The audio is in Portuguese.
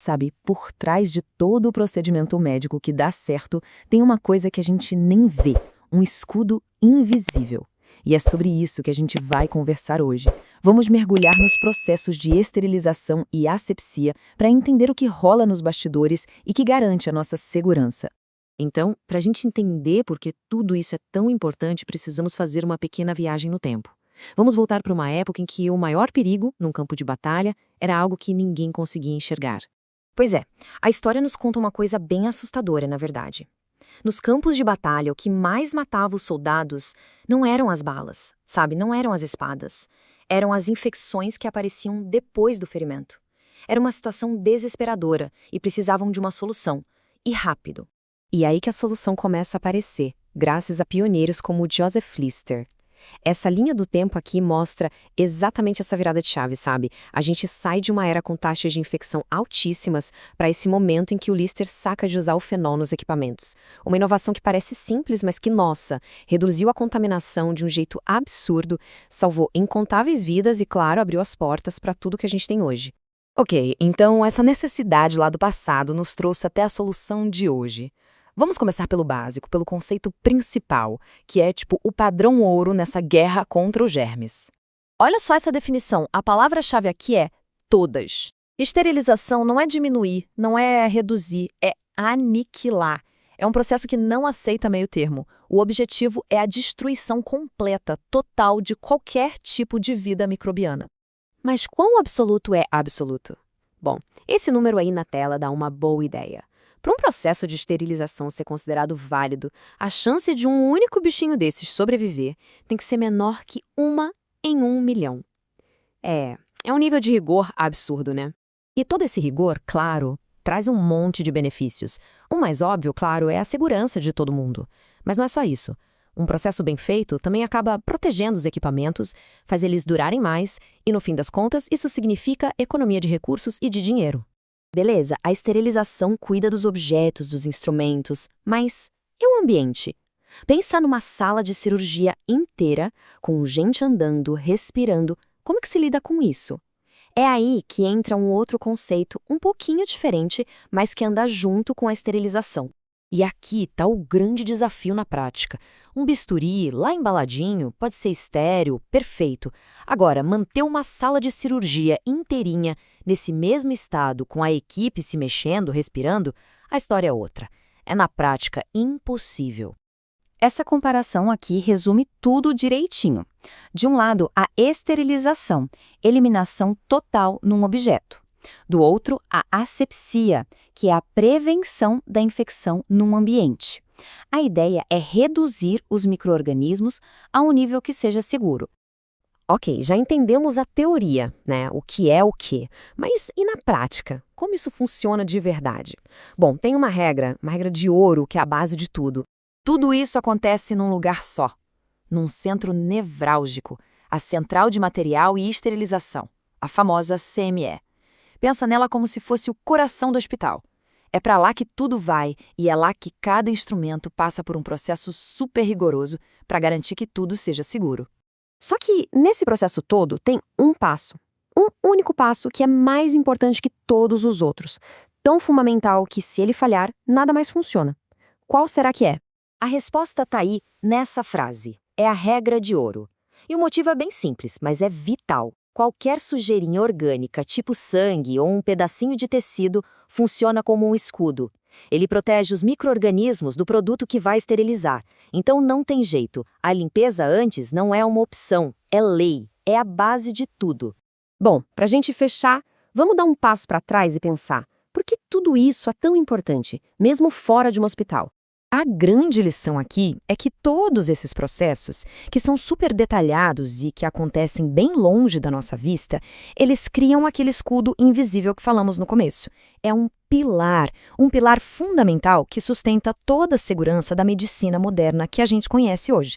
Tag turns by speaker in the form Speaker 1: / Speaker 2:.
Speaker 1: Sabe, por trás de todo o procedimento médico que dá certo, tem uma coisa que a gente nem vê, um escudo invisível. E é sobre isso que a gente vai conversar hoje. Vamos mergulhar nos processos de esterilização e asepsia para entender o que rola nos bastidores e que garante a nossa segurança.
Speaker 2: Então, para a gente entender por que tudo isso é tão importante, precisamos fazer uma pequena viagem no tempo. Vamos voltar para uma época em que o maior perigo, num campo de batalha, era algo que ninguém conseguia enxergar.
Speaker 3: Pois é, a história nos conta uma coisa bem assustadora, na verdade. Nos campos de batalha, o que mais matava os soldados não eram as balas, sabe? Não eram as espadas. Eram as infecções que apareciam depois do ferimento. Era uma situação desesperadora e precisavam de uma solução, e rápido.
Speaker 4: E aí que a solução começa a aparecer, graças a pioneiros como o Joseph Lister. Essa linha do tempo aqui mostra exatamente essa virada de chave, sabe? A gente sai de uma era com taxas de infecção altíssimas para esse momento em que o Lister saca de usar o fenol nos equipamentos. Uma inovação que parece simples, mas que, nossa, reduziu a contaminação de um jeito absurdo, salvou incontáveis vidas e, claro, abriu as portas para tudo que a gente tem hoje.
Speaker 1: Ok, então essa necessidade lá do passado nos trouxe até a solução de hoje. Vamos começar pelo básico, pelo conceito principal, que é tipo o padrão ouro nessa guerra contra os germes.
Speaker 3: Olha só essa definição, a palavra-chave aqui é todas. Esterilização não é diminuir, não é reduzir, é aniquilar. É um processo que não aceita meio termo. O objetivo é a destruição completa, total, de qualquer tipo de vida microbiana.
Speaker 4: Mas quão absoluto é absoluto? Bom, esse número aí na tela dá uma boa ideia. Para um processo de esterilização ser considerado válido, a chance de um único bichinho desses sobreviver tem que ser menor que 1 em 1 milhão. É um nível de rigor absurdo, né? E todo esse rigor, claro, traz um monte de benefícios. O mais óbvio, claro, é a segurança de todo mundo. Mas não é só isso. Um processo bem feito também acaba protegendo os equipamentos, faz eles durarem mais e, no fim das contas, isso significa economia de recursos e de dinheiro. Beleza, a esterilização cuida dos objetos, dos instrumentos, mas e o ambiente? Pensa numa sala de cirurgia inteira, com gente andando, respirando, como que se lida com isso? É aí que entra um outro conceito um pouquinho diferente, mas que anda junto com a esterilização. E aqui está o grande desafio na prática. Um bisturi, lá embaladinho, pode ser estéril, perfeito. Agora, manter uma sala de cirurgia inteirinha, nesse mesmo estado, com a equipe se mexendo, respirando, a história é outra. É na prática impossível.
Speaker 5: Essa comparação aqui resume tudo direitinho. De um lado, a esterilização, eliminação total num objeto. Do outro, a asepsia, que é a prevenção da infecção num ambiente. A ideia é reduzir os micro-organismos a um nível que seja seguro.
Speaker 4: Ok, já entendemos a teoria, né? O que é o quê. Mas e na prática? Como isso funciona de verdade? Bom, tem uma regra de ouro que é a base de tudo.
Speaker 1: Tudo isso acontece num lugar só, num centro nevrálgico, a Central de Material e Esterilização, a famosa CME. Pensa nela como se fosse o coração do hospital. É para lá que tudo vai e é lá que cada instrumento passa por um processo super rigoroso para garantir que tudo seja seguro.
Speaker 4: Só que nesse processo todo tem um passo. Um único passo que é mais importante que todos os outros. Tão fundamental que, se ele falhar, nada mais funciona. Qual será que é?
Speaker 3: A resposta está aí nessa frase. É a regra de ouro. E o motivo é bem simples, mas é vital. Qualquer sujeirinha orgânica, tipo sangue ou um pedacinho de tecido, funciona como um escudo. Ele protege os micro-organismos do produto que vai esterilizar. Então não tem jeito. A limpeza antes não é uma opção, é lei, é a base de tudo.
Speaker 4: Bom, para a gente fechar, vamos dar um passo para trás e pensar: por que tudo isso é tão importante, mesmo fora de um hospital? A grande lição aqui é que todos esses processos, que são super detalhados e que acontecem bem longe da nossa vista, eles criam aquele escudo invisível que falamos no começo. É um pilar fundamental que sustenta toda a segurança da medicina moderna que a gente conhece hoje.